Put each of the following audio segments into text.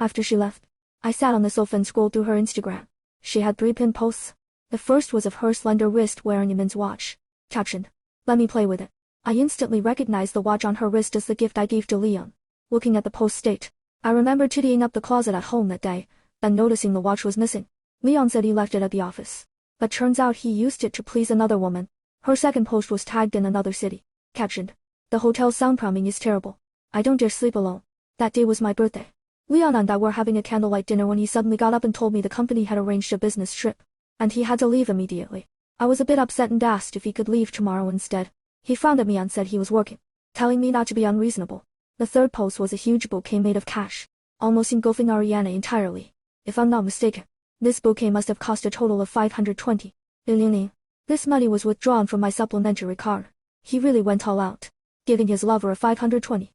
After she left, I sat on the sofa and scrolled through her Instagram. She had 3 pinned posts. The first was of her slender wrist wearing a men's watch. Captioned, "Let me play with it." I instantly recognized the watch on her wrist as the gift I gave to Leon. Looking at the post state, I remembered tidying up the closet at home that day, then noticing the watch was missing. Leon said he left it at the office, but turns out he used it to please another woman. Her second post was tagged in another city. Captioned, "The hotel soundproofing is terrible. I don't dare sleep alone." That day was my birthday. Leon and I were having a candlelight dinner when he suddenly got up and told me the company had arranged a business trip, and he had to leave immediately. I was a bit upset and asked if he could leave tomorrow instead. He frowned at me and said he was working, telling me not to be unreasonable. The third post was a huge bouquet made of cash, almost engulfing Ariana entirely. If I'm not mistaken, this bouquet must have cost a total of 520 million. This money was withdrawn from my supplementary card. He really went all out, giving his lover a 520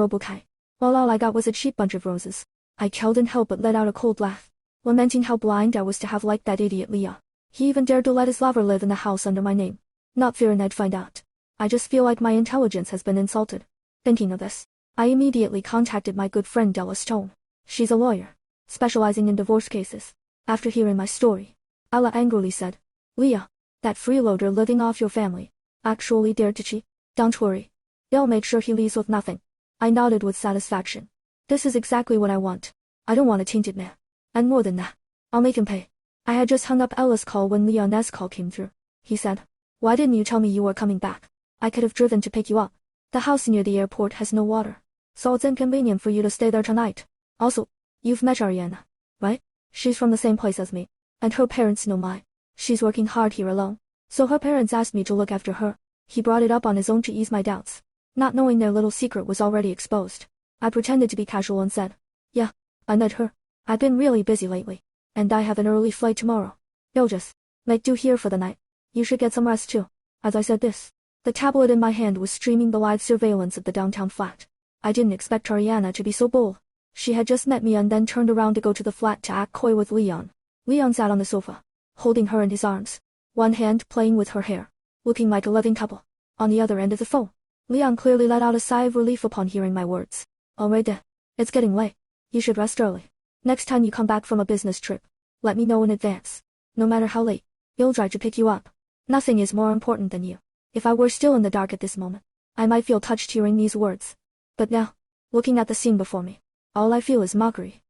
bouquet, while all I got was a cheap bunch of roses. I couldn't help but let out a cold laugh, lamenting how blind I was to have liked that idiot Leon. He even dared to let his lover live in the house under my name, not fearing I'd find out. I just feel like my intelligence has been insulted. Thinking of this, I immediately contacted my good friend Della Stone. She's a lawyer, specializing in divorce cases. After hearing my story, Ella angrily said, "Leah, that freeloader living off your family, actually dared to cheat. Don't worry. They'll make sure he leaves with nothing." I nodded with satisfaction. This is exactly what I want. I don't want a tainted man. And more than that, I'll make him pay. I had just hung up Ella's call when Leon's call came through. He said, "Why didn't you tell me you were coming back? I could have driven to pick you up. The house near the airport has no water, so it's inconvenient for you to stay there tonight. Also, you've met Ariana, right? She's from the same place as me, and her parents know my. She's working hard here alone, so her parents asked me to look after her." He brought it up on his own to ease my doubts, not knowing their little secret was already exposed. I pretended to be casual and said, "Yeah, I met her. I've been really busy lately, and I have an early flight tomorrow. You'll just make do here for the night. You should get some rest too." As I said this, the tablet in my hand was streaming the live surveillance of the downtown flat. I didn't expect Ariana to be so bold. She had just met me and then turned around to go to the flat to act coy with Leon. Leon sat on the sofa, holding her in his arms, one hand playing with her hair, looking like a loving couple. On the other end of the phone, Leon clearly let out a sigh of relief upon hearing my words. "Alright then, it's getting late. You should rest early. Next time you come back from a business trip, let me know in advance. No matter how late, you'll try to pick you up. Nothing is more important than you." If I were still in the dark at this moment, I might feel touched hearing these words. But now, looking at the scene before me, all I feel is mockery.